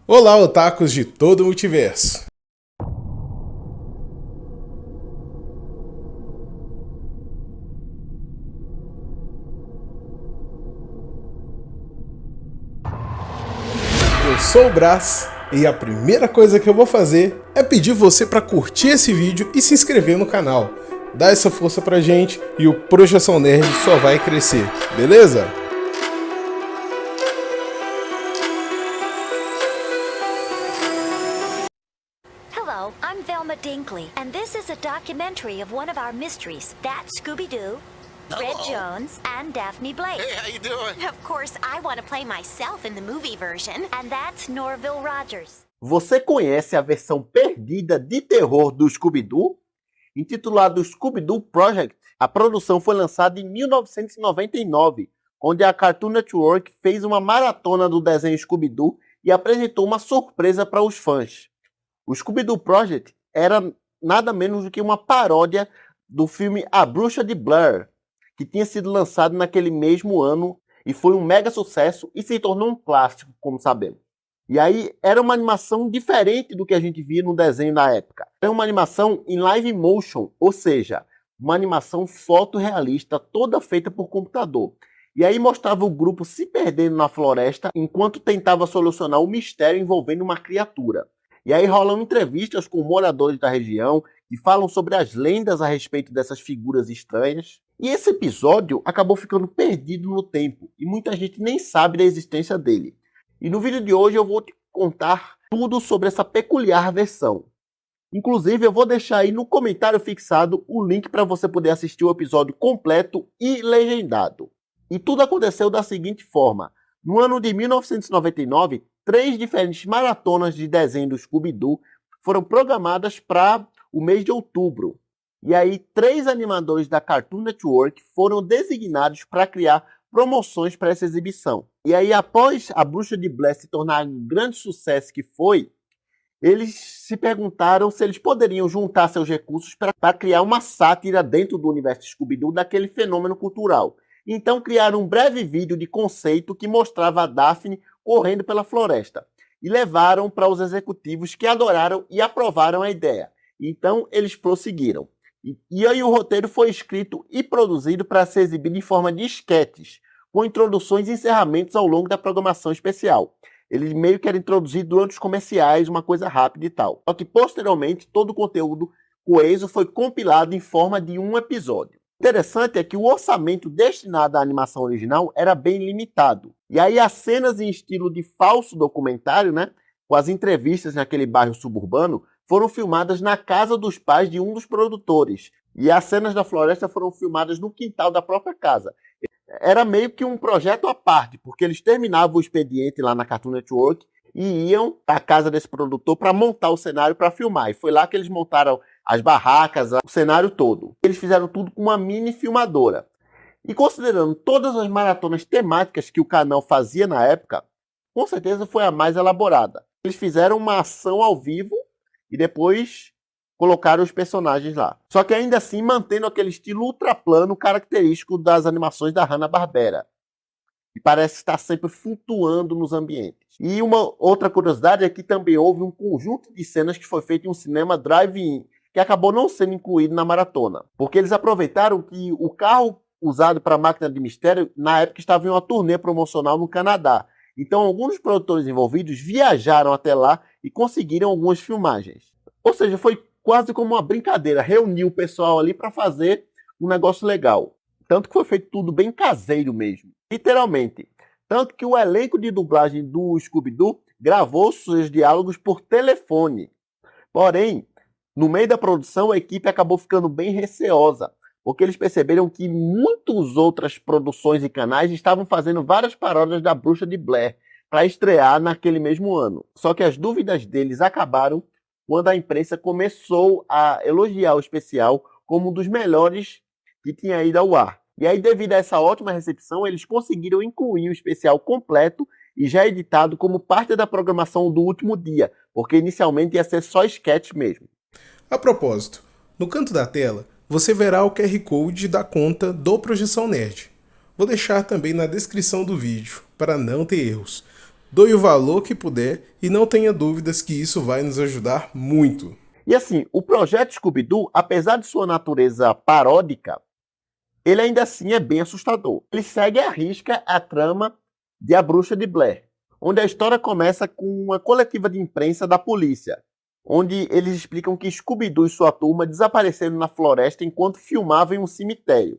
Olá, otakus de todo o multiverso! Eu sou o Brás e a primeira coisa que eu vou fazer é pedir você para curtir esse vídeo e se inscrever no canal. Dá essa força pra gente e o Projeção Nerd só vai crescer, beleza? Hello, I'm Velma Dinkley, and this is a documentary of one of our mysteries. That's Scooby-Doo, Red Jones, and Daphne Blake. Hey, how you doing? Of course, I want to play myself in the movie version, and that's Norville Rogers. Você conhece a versão perdida de terror do Scooby-Doo? Intitulado Scooby-Doo Project, a produção foi lançada em 1999, onde a Cartoon Network fez uma maratona do desenho Scooby-Doo e apresentou uma surpresa para os fãs. O Scooby-Doo Project era nada menos do que uma paródia do filme A Bruxa de Blair, que tinha sido lançado naquele mesmo ano e foi um mega sucesso e se tornou um clássico, como sabemos. E aí era uma animação diferente do que a gente via no desenho na época. Era uma animação em live motion, ou seja, uma animação fotorrealista toda feita por computador. E aí mostrava o grupo se perdendo na floresta enquanto tentava solucionar o mistério envolvendo uma criatura. E aí rolam entrevistas com moradores da região que falam sobre as lendas a respeito dessas figuras estranhas. E esse episódio acabou ficando perdido no tempo e muita gente nem sabe da existência dele. E no vídeo de hoje eu vou te contar tudo sobre essa peculiar versão. Inclusive eu vou deixar aí no comentário fixado o link para você poder assistir o episódio completo e legendado. E tudo aconteceu da seguinte forma. No ano de 1999, 3 diferentes maratonas de desenho do Scooby-Doo foram programadas para o mês de outubro. E aí 3 animadores da Cartoon Network foram designados para criar promoções para essa exibição. E aí, após A Bruxa de Blair se tornar um grande sucesso que foi, eles se perguntaram se eles poderiam juntar seus recursos para criar uma sátira dentro do universo Scooby-Doo daquele fenômeno cultural. Então criaram um breve vídeo de conceito que mostrava a Daphne correndo pela floresta. E levaram para os executivos que adoraram e aprovaram a ideia. Então eles prosseguiram. E aí o roteiro foi escrito e produzido para ser exibido em forma de esquetes, com introduções e encerramentos ao longo da programação especial. Eles meio que eram introduzidos durante os comerciais, uma coisa rápida e tal. Só que posteriormente todo o conteúdo coeso foi compilado em forma de um episódio. Interessante é que o orçamento destinado à animação original era bem limitado. E aí as cenas em estilo de falso documentário, com as entrevistas naquele bairro suburbano, foram filmadas na casa dos pais de um dos produtores. E as cenas da floresta foram filmadas no quintal da própria casa. Era meio que um projeto à parte, porque eles terminavam o expediente lá na Cartoon Network e iam à casa desse produtor para montar o cenário para filmar. E foi lá que eles montaram as barracas, o cenário todo. Eles fizeram tudo com uma mini filmadora. E considerando todas as maratonas temáticas que o canal fazia na época, com certeza foi a mais elaborada. Eles fizeram uma ação ao vivo e depois colocaram os personagens lá. Só que ainda assim mantendo aquele estilo ultraplano característico das animações da Hanna-Barbera. E parece estar sempre flutuando nos ambientes. E uma outra curiosidade é que também houve um conjunto de cenas que foi feito em um cinema drive-in, que acabou não sendo incluído na maratona. Porque eles aproveitaram que o carro usado para a Máquina de Mistério, na época estava em uma turnê promocional no Canadá. Então alguns produtores envolvidos viajaram até lá e conseguiram algumas filmagens. Ou seja, foi quase como uma brincadeira, reunir o pessoal ali para fazer um negócio legal. Tanto que foi feito tudo bem caseiro mesmo, literalmente. Tanto que o elenco de dublagem do Scooby-Doo gravou seus diálogos por telefone. Porém, no meio da produção a equipe acabou ficando bem receosa, porque eles perceberam que muitas outras produções e canais estavam fazendo várias paródias da Bruxa de Blair para estrear naquele mesmo ano. Só que as dúvidas deles acabaram quando a imprensa começou a elogiar o especial como um dos melhores que tinha ido ao ar. E aí, devido a essa ótima recepção, eles conseguiram incluir o especial completo e já editado como parte da programação do último dia, porque inicialmente ia ser só sketch mesmo. A propósito, no canto da tela, você verá o QR Code da conta do Projeção Nerd. Vou deixar também na descrição do vídeo, para não ter erros. Doe o valor que puder e não tenha dúvidas que isso vai nos ajudar muito. E assim, o projeto Scooby-Doo, apesar de sua natureza paródica, ele ainda assim é bem assustador. Ele segue à risca a trama de A Bruxa de Blair, onde a história começa com uma coletiva de imprensa da polícia, onde eles explicam que Scooby-Doo e sua turma desapareceram na floresta enquanto filmavam em um cemitério.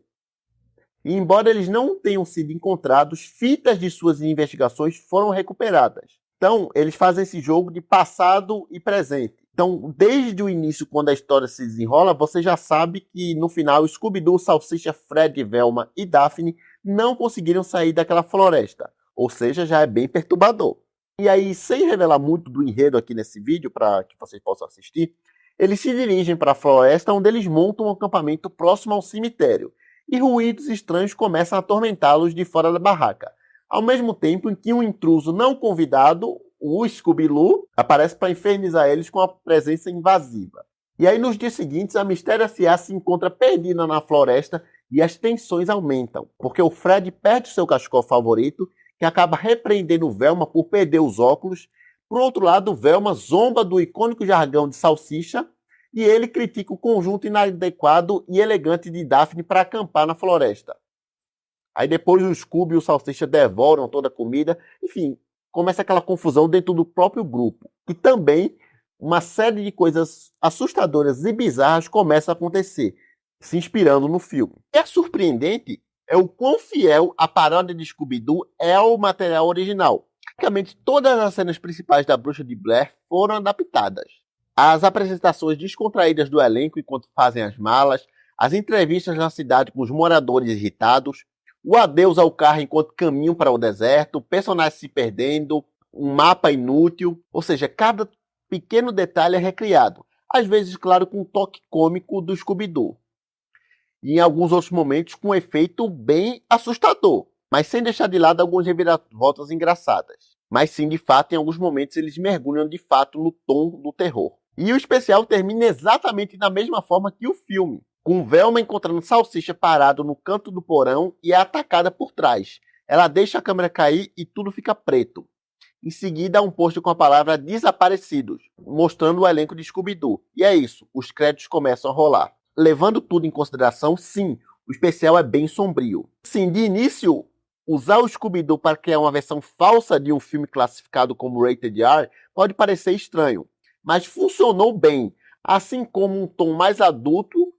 E embora eles não tenham sido encontrados, fitas de suas investigações foram recuperadas. Então, eles fazem esse jogo de passado e presente. Então, desde o início, quando a história se desenrola, você já sabe que no final, Scooby-Doo, Salsicha, Fred, Velma e Daphne não conseguiram sair daquela floresta. Ou seja, já é bem perturbador. E aí, sem revelar muito do enredo aqui nesse vídeo, para que vocês possam assistir, eles se dirigem para a floresta, onde eles montam um acampamento próximo ao cemitério. E ruídos estranhos começam a atormentá-los de fora da barraca. Ao mesmo tempo em que um intruso não convidado, o Scooby-Loo, aparece para infernizar eles com a presença invasiva. E aí nos dias seguintes, a Mistério S.A. se encontra perdida na floresta e as tensões aumentam, porque o Fred perde seu cachecol favorito, que acaba repreendendo Velma por perder os óculos. Por outro lado, Velma zomba do icônico jargão de Salsicha e ele critica o conjunto inadequado e elegante de Daphne para acampar na floresta. Aí depois o Scooby e o Salsicha devoram toda a comida. Enfim, começa aquela confusão dentro do próprio grupo. E também uma série de coisas assustadoras e bizarras começa a acontecer, se inspirando no filme. O que é surpreendente é o quão fiel a paródia de Scooby-Doo é ao material original. Praticamente todas as cenas principais da Bruxa de Blair foram adaptadas. As apresentações descontraídas do elenco enquanto fazem as malas, as entrevistas na cidade com os moradores irritados, o adeus ao carro enquanto caminham para o deserto, personagens se perdendo, um mapa inútil, ou seja, cada pequeno detalhe é recriado, às vezes, claro, com um toque cômico do Scooby-Doo. E em alguns outros momentos com um efeito bem assustador, mas sem deixar de lado algumas reviravoltas engraçadas. Mas sim, de fato, em alguns momentos eles mergulham de fato no tom do terror. E o especial termina exatamente da mesma forma que o filme, com Velma encontrando Salsicha parado no canto do porão e é atacada por trás. Ela deixa a câmera cair e tudo fica preto. Em seguida, há um post com a palavra desaparecidos, mostrando o elenco de Scooby-Doo. E é isso, os créditos começam a rolar. Levando tudo em consideração, sim, o especial é bem sombrio. Sim, de início, usar o Scooby-Doo para criar uma versão falsa de um filme classificado como Rated R pode parecer estranho, mas funcionou bem, assim como um tom mais adulto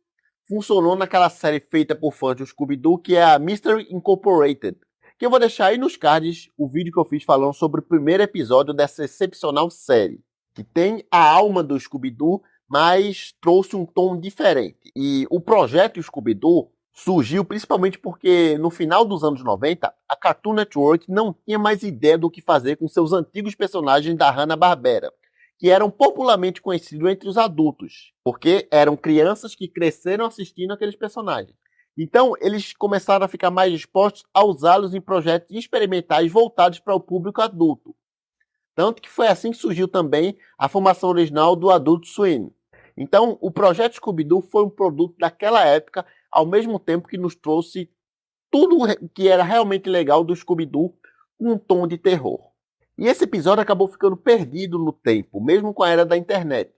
funcionou naquela série feita por fãs do Scooby-Doo, que é a Mystery Incorporated, que eu vou deixar aí nos cards o vídeo que eu fiz falando sobre o primeiro episódio dessa excepcional série, que tem a alma do Scooby-Doo, mas trouxe um tom diferente. E o projeto Scooby-Doo surgiu principalmente porque no final dos anos 90, a Cartoon Network não tinha mais ideia do que fazer com seus antigos personagens da Hanna-Barbera, que eram popularmente conhecidos entre os adultos, porque eram crianças que cresceram assistindo aqueles personagens. Então, eles começaram a ficar mais dispostos a usá-los em projetos experimentais voltados para o público adulto. Tanto que foi assim que surgiu também a formação original do Adult Swim. Então, o projeto Scooby-Doo foi um produto daquela época, ao mesmo tempo que nos trouxe tudo que era realmente legal do Scooby-Doo com um tom de terror. E esse episódio acabou ficando perdido no tempo, mesmo com a era da internet.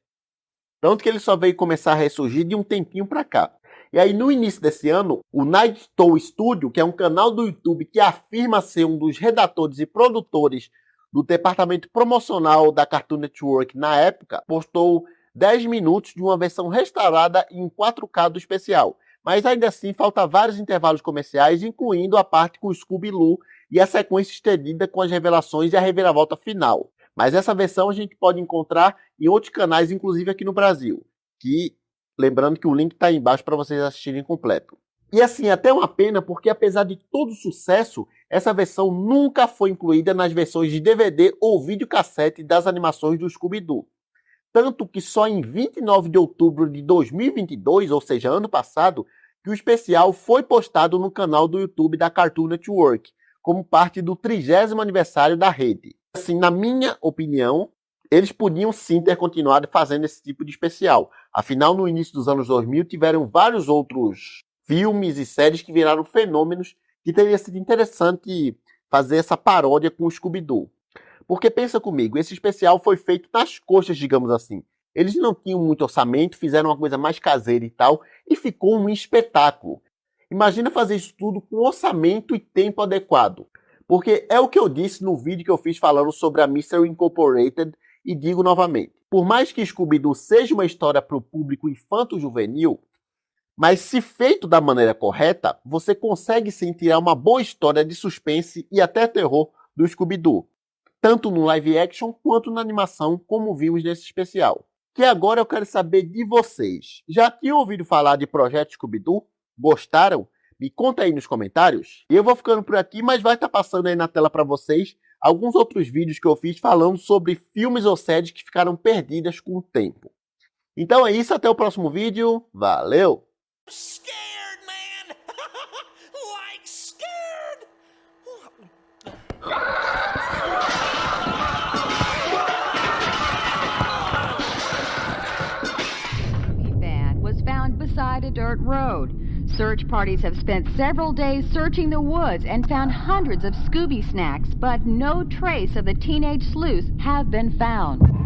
Tanto que ele só veio começar a ressurgir de um tempinho pra cá. E aí, no início desse ano, o Night Toll Studio, que é um canal do YouTube que afirma ser um dos redatores e produtores do departamento promocional da Cartoon Network na época, postou 10 minutos de uma versão restaurada em 4K do especial. Mas ainda assim, falta vários intervalos comerciais, incluindo a parte com o Scooby-Loo e a sequência estendida com as revelações e a reviravolta final. Mas essa versão a gente pode encontrar em outros canais, inclusive aqui no Brasil. Lembrando que o link está aí embaixo para vocês assistirem completo. E assim, até uma pena, porque apesar de todo o sucesso, essa versão nunca foi incluída nas versões de DVD ou videocassete das animações do Scooby-Doo. Tanto que só em 29 de outubro de 2022, ou seja, ano passado, que o especial foi postado no canal do YouTube da Cartoon Network, como parte do 30º aniversário da rede. Assim, na minha opinião, eles podiam sim ter continuado fazendo esse tipo de especial. Afinal, no início dos anos 2000, tiveram vários outros filmes e séries que viraram fenômenos que teria sido interessante fazer essa paródia com o Scooby-Doo. Porque pensa comigo, esse especial foi feito nas coxas, digamos assim. Eles não tinham muito orçamento, fizeram uma coisa mais caseira e tal, e ficou um espetáculo. Imagina fazer isso tudo com orçamento e tempo adequado. Porque é o que eu disse no vídeo que eu fiz falando sobre a Mystery Incorporated, e digo novamente, por mais que Scooby-Doo seja uma história para o público infanto-juvenil, mas se feito da maneira correta, você consegue sim tirar uma boa história de suspense e até terror do Scooby-Doo, tanto no live action quanto na animação, como vimos nesse especial. Que agora eu quero saber de vocês. Já tinham ouvido falar de Projeto Scooby-Doo? Gostaram? Me conta aí nos comentários. Eu vou ficando por aqui, mas vai estar passando aí na tela para vocês alguns outros vídeos que eu fiz falando sobre filmes ou séries que ficaram perdidas com o tempo. Então é isso, até o próximo vídeo. Valeu! Scared, man! Like scared! Van was found beside a dirt road. Search parties have spent several days searching the woods and found hundreds of Scooby snacks, but no trace of the teenage sleuths have been found.